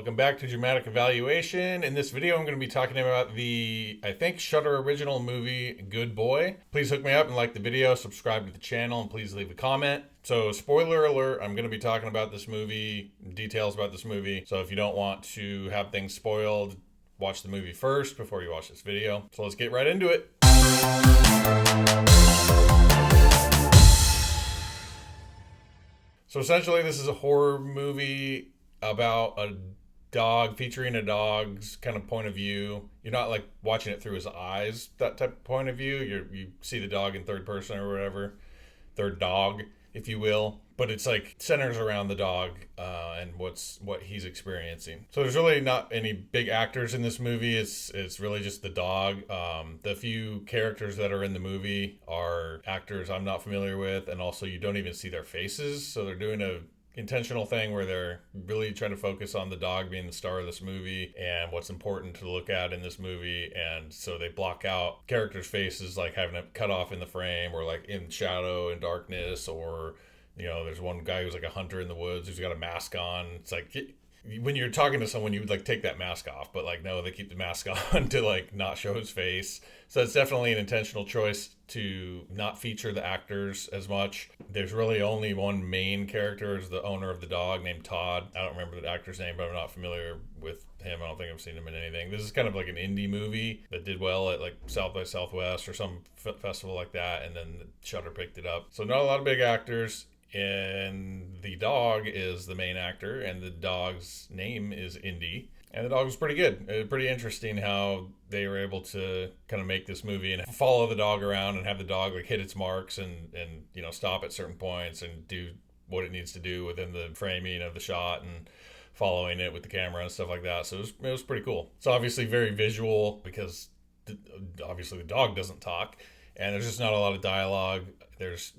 Welcome back to Dramatic Evaluation. In this video, I'm going to be talking about the, I think, Shudder original movie, Good Boy. Please hook me up and like the video, subscribe to the channel, and please leave a comment. So, spoiler alert, I'm going to be talking about this movie, details about this movie. So if you don't want to have things spoiled, watch the movie first before you watch this video. So let's get right into it. So essentially, this is a horror movie about a dog, featuring a dog's kind of point of view. You're not like watching it through his eyes, that type of point of view. You see the dog in third person or whatever, third dog, if you will. But it's like centers around the dog and what he's experiencing. So there's really not any big actors in this movie. It's really just the dog. The few characters that are in the movie are actors I'm not familiar with, and also you don't even see their faces. So they're doing a intentional thing where they're really trying to focus on the dog being the star of this movie and what's important to look at in this movie. And so they block out characters' faces, like having it cut off in the frame or like in shadow and darkness, or there's one guy who's like a hunter in the woods who's got a mask on. It's like when you're talking to someone, you would like take that mask off, but like no, they keep the mask on to like not show his face. So it's definitely an intentional choice to not feature the actors as much. There's really only one main character, is the owner of the dog named Todd. I don't remember the actor's name, but I'm not familiar with him. I don't think I've seen him in anything. This is kind of like an indie movie that did well at like South by Southwest or some festival like that, and then Shudder picked it up. So not a lot of big actors. And the dog is the main actor, and the dog's name is Indy. And the dog was pretty good. Pretty interesting how they were able to kind of make this movie and follow the dog around and have the dog like hit its marks and stop at certain points and do what it needs to do within the framing of the shot and following it with the camera and stuff like that. So it was pretty cool. It's obviously very visual because obviously the dog doesn't talk. And there's just not a lot of dialogue. There's,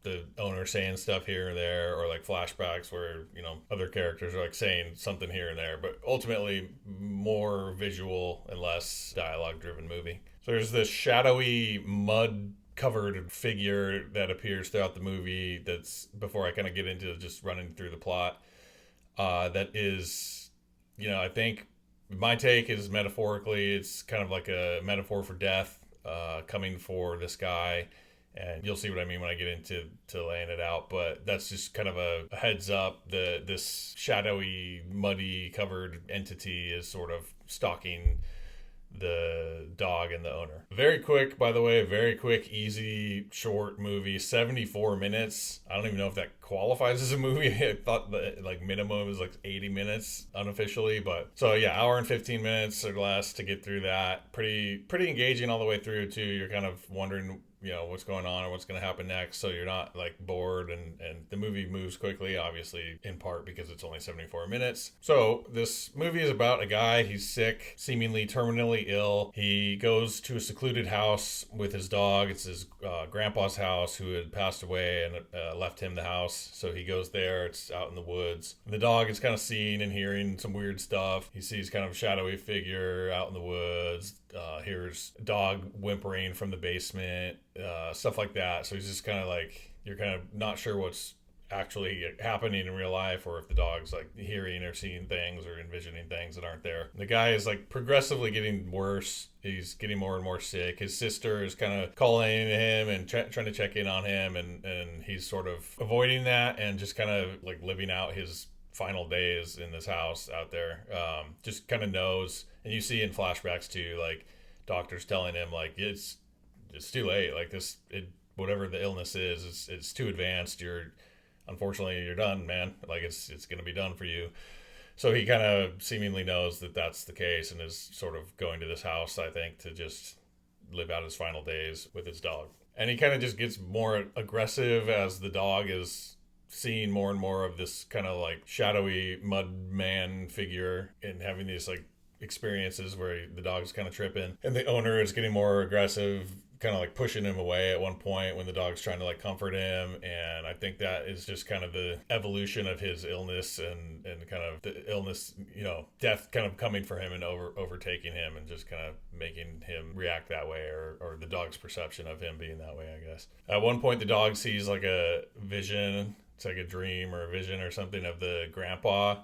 the owner saying stuff here and there, or like flashbacks where, other characters are like saying something here and there, but ultimately more visual and less dialogue driven movie. So there's this shadowy mud covered figure that appears throughout the movie. That's, before I kind of get into just running through the plot, that is, I think my take is metaphorically, it's kind of like a metaphor for death. Coming for this guy, and you'll see what I mean when I get into laying it out, but that's just kind of a heads up. This shadowy, muddy covered entity is sort of stalking the dog and the owner. Very quick, by the way, very quick, easy, short movie, 74 minutes. I don't even know if that qualifies as a movie. I thought the like minimum was like 80 minutes unofficially, but so yeah, hour and 15 minutes or less to get through that. Pretty engaging all the way through too. You're kind of wondering what's going on or what's going to happen next, so you're not like bored, and the movie moves quickly, obviously in part because it's only 74 minutes. So this movie is about a guy. He's sick, seemingly terminally ill. He goes to a secluded house with his dog. It's his grandpa's house, who had passed away and left him the house. So he goes there. It's out in the woods. The dog is kind of seeing and hearing some weird stuff. He sees kind of a shadowy figure out in the woods. Hears dog whimpering from the basement, stuff like that. So he's just kind of like, you're kind of not sure what's actually happening in real life, or if the dog's like hearing or seeing things or envisioning things that aren't there. The guy is like progressively getting worse. He's getting more and more sick. His sister is kind of calling him and trying to check in on him, and he's sort of avoiding that and just kind of like living out his final days in this house out there. Just kind of knows, and you see in flashbacks too, like doctors telling him like it's too late, like whatever the illness is, it's too advanced. Unfortunately you're done, man. Like it's gonna be done for you. So he kind of seemingly knows that that's the case and is sort of going to this house, I think, to just live out his final days with his dog. And he kind of just gets more aggressive as the dog is seeing more and more of this kind of like shadowy mud man figure and having these like experiences where the dog's kind of tripping, and the owner is getting more aggressive, kind of like pushing him away at one point when the dog's trying to like comfort him. And I think that is just kind of the evolution of his illness and kind of the illness, death kind of coming for him and overtaking him and just kind of making him react that way, or the dog's perception of him being that way, I guess. At one point the dog sees like a vision. It's like a dream or a vision or something of the grandpa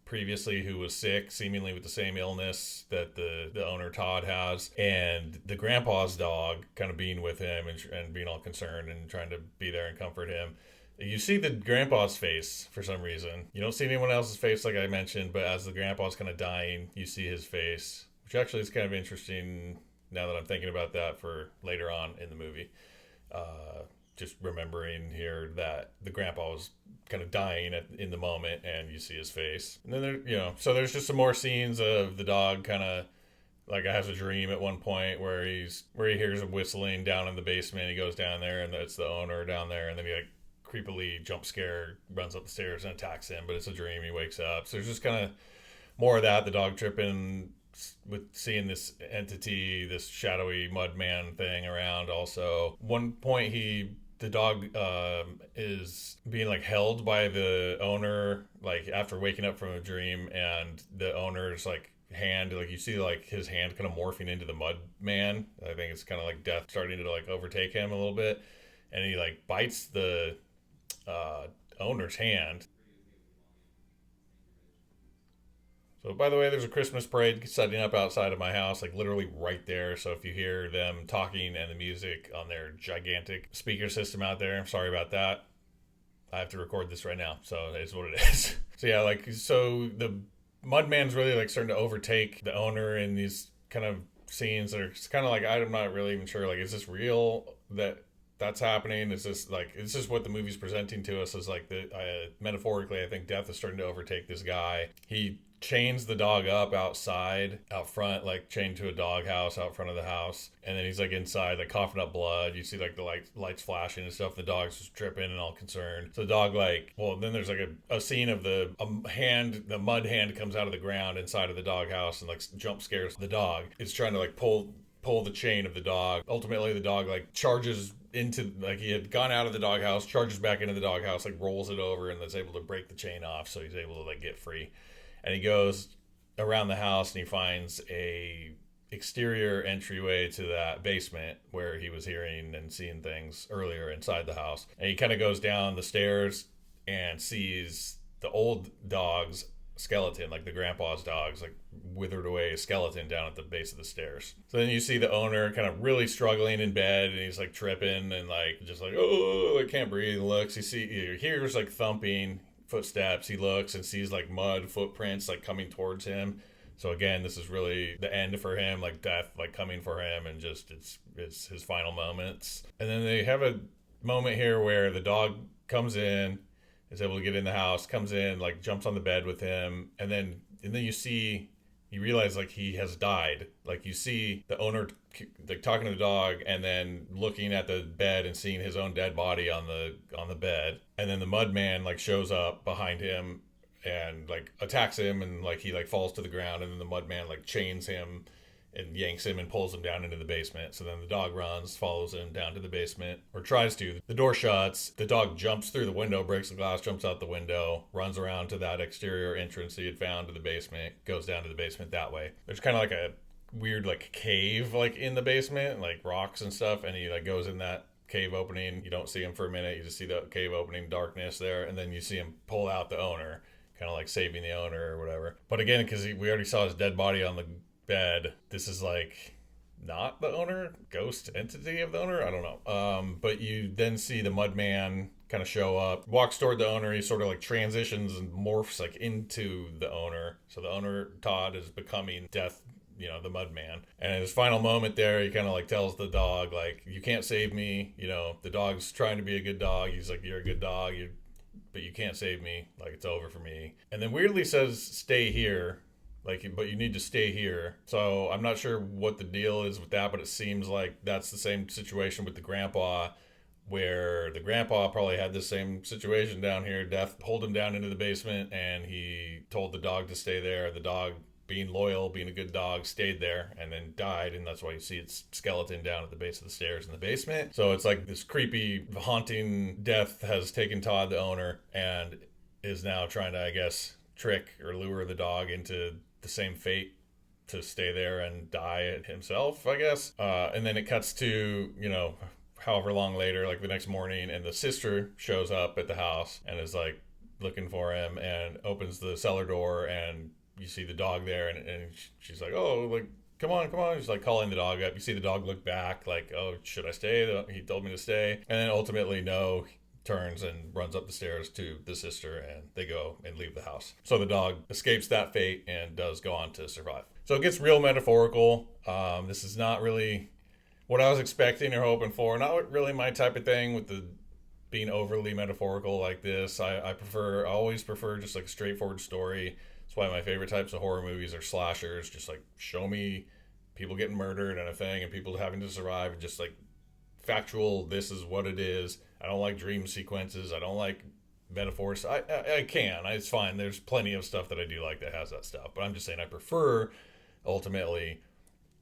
previously who was sick, seemingly with the same illness that the owner Todd has, and the grandpa's dog kind of being with him and being all concerned and trying to be there and comfort him. You see the grandpa's face for some reason. You don't see anyone else's face, like I mentioned, but as the grandpa's kind of dying, you see his face, which actually is kind of interesting now that I'm thinking about that for later on in the movie. Just remembering here that the grandpa was kind of dying in the moment, and you see his face. And then so there's just some more scenes of the dog kind of like has a dream at one point where he hears him whistling down in the basement. He goes down there, and it's the owner down there, and then he like creepily jump scare runs up the stairs and attacks him, but it's a dream. He wakes up. So there's just kind of more of that. The dog tripping with seeing this entity, this shadowy mud man thing around. Also, one point the dog is being like held by the owner, like after waking up from a dream, and the owner's like hand, like you see like his hand kind of morphing into the mud man. I think it's kind of like death starting to like overtake him a little bit, and he like bites the owner's hand. So, by the way, there's a Christmas parade setting up outside of my house, like literally right there. So, if you hear them talking and the music on their gigantic speaker system out there, sorry about that. I have to record this right now, so it's what it is. So, yeah, so the Mudman's really like starting to overtake the owner in these kind of scenes that are kind of like, I'm not really even sure, like, is this real that's happening? Is this what the movie's presenting to us? Is like metaphorically, I think death is starting to overtake this guy. He chains the dog up out front, like chained to a dog house out front of the house, and then he's like inside, like coughing up blood. You see like the lights flashing and stuff. The dog's just tripping and all concerned. So the dog then there's like a scene of the mud hand comes out of the ground inside of the dog house and like jump scares the dog. It's trying to like pull the chain of the dog. Ultimately, the dog like charges into, like he had gone out of the doghouse, charges back into the doghouse, like rolls it over, and is able to break the chain off, so he's able to like get free. And he goes around the house and he finds a exterior entryway to that basement where he was hearing and seeing things earlier inside the house. And he kind of goes down the stairs and sees the old dog's skeleton, like the grandpa's dog's like withered away skeleton down at the base of the stairs. So then you see the owner kind of really struggling in bed, and he's like tripping and like just like, oh, I can't breathe. Looks, he hears like thumping footsteps. He looks and sees like mud footprints like coming towards him. So again, this is really the end for him, like death like coming for him, and just it's his final moments. And then they have a moment here where the dog comes in, is able to get in the house, comes in, like jumps on the bed with him, and then you realize like he has died. Like you see the owner like talking to the dog and then looking at the bed and seeing his own dead body on the bed. And then the mud man like shows up behind him and like attacks him, and like he like falls to the ground, and then the mud man like chains him and yanks him and pulls him down into the basement. So then the dog runs, follows him down to the basement, or tries to. The door shuts. The dog jumps through the window, breaks the glass, jumps out the window, runs around to that exterior entrance he had found to the basement, goes down to the basement that way. There's kind of like a weird like cave like in the basement, like rocks and stuff, and he like goes in that cave opening. You don't see him for a minute. You just see the cave opening, darkness there, and then you see him pull out the owner, kind of like saving the owner or whatever. But again, because we already saw his dead body on the bed, this is like not the owner, ghost entity of the owner, I don't know. But you then see the mud man kind of show up, walks toward the owner. He sort of like transitions and morphs like into the owner. So the owner, Todd, is becoming death, the mud man. And in his final moment there, he kind of like tells the dog, like, you can't save me. The dog's trying to be a good dog. He's like, you're a good dog, but you can't save me. Like, it's over for me. And then weirdly says, stay here. Like, but you need to stay here. So I'm not sure what the deal is with that, but it seems like that's the same situation with the grandpa, where the grandpa probably had the same situation down here. Death pulled him down into the basement, and he told the dog to stay there. The dog, being loyal, being a good dog, stayed there and then died. And that's why you see its skeleton down at the base of the stairs in the basement. So it's like this creepy, haunting death has taken Todd, the owner, and is now trying to, I guess, trick or lure the dog into the same fate, to stay there and die himself, I guess. And then it cuts to, however long later, like the next morning, and the sister shows up at the house and is like looking for him and opens the cellar door, and you see the dog there, and she's like, oh, like, come on, come on. She's like calling the dog up. You see the dog look back like, oh, should I stay? He told me to stay. And then ultimately, no, turns and runs up the stairs to the sister, and they go and leave the house. So the dog escapes that fate and does go on to survive. So it gets real metaphorical. This is not really what I was expecting or hoping for. Not really my type of thing with the being overly metaphorical like this. I always prefer just like a straightforward story. That's why my favorite types of horror movies are slashers. Just like show me people getting murdered and a thing and people having to survive, and just like factual, this is what it is. I don't like dream sequences. I don't like metaphors. I can. It's fine. There's plenty of stuff that I do like that has that stuff. But I'm just saying I prefer, ultimately,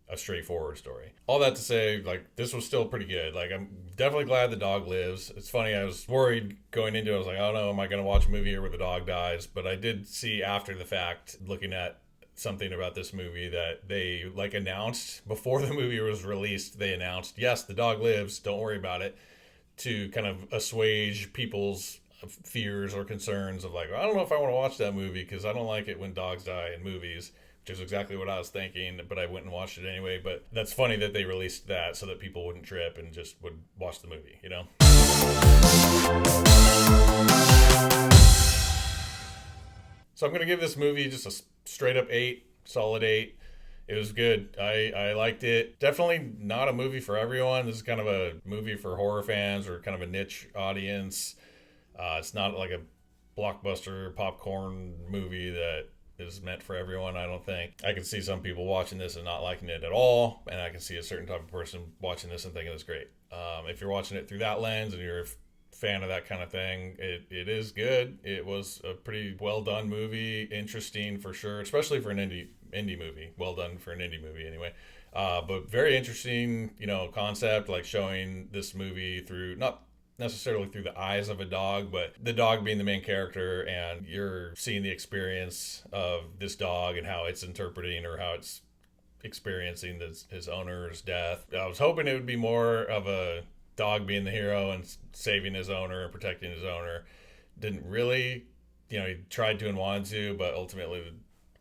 a straightforward story. All that to say, like, this was still pretty good. Like, I'm definitely glad the dog lives. It's funny, I was worried going into it. I was like, I don't know, am I going to watch a movie here where the dog dies? But I did see after the fact, looking at something about this movie, that they, like, announced before the movie was released, they announced, yes, the dog lives, don't worry about it, to kind of assuage people's fears or concerns of like, I don't know if I want to watch that movie because I don't like it when dogs die in movies, which is exactly what I was thinking, but I went and watched it anyway. But that's funny that they released that so that people wouldn't trip and just would watch the movie, you know? So I'm going to give this movie just a straight up 8, solid 8. It was good. I liked it. Definitely not a movie for everyone. This is kind of a movie for horror fans or kind of a niche audience. It's not like a blockbuster popcorn movie that is meant for everyone, I don't think. I can see some people watching this and not liking it at all, and I can see a certain type of person watching this and thinking it's great. If you're watching it through that lens and you're a fan of that kind of thing, it is good. It was a pretty well done movie, interesting for sure, especially for an indie movie. Well done for an indie movie anyway. But very interesting, concept, like showing this movie through, not necessarily through the eyes of a dog, but the dog being the main character, and you're seeing the experience of this dog and how it's interpreting or how it's experiencing his owner's death. I was hoping it would be more of a dog being the hero and saving his owner and protecting his owner. Didn't really, he tried to and wanted to, but ultimately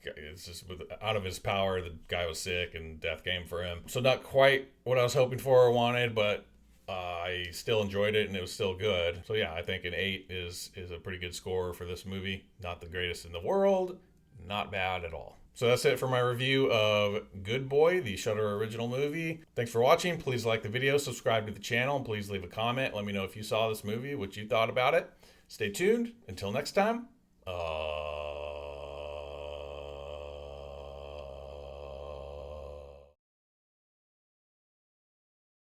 it's just out of his power. The guy was sick and death came for him. So not quite what I was hoping for or wanted, but I still enjoyed it and it was still good. So yeah, I think an 8 is a pretty good score for this movie. Not the greatest in the world, not bad at all. So that's it for my review of Good Boy, the Shudder original movie. Thanks for watching. Please like the video, subscribe to the channel, and please leave a comment. Let me know if you saw this movie, what you thought about it. Stay tuned. Until next time,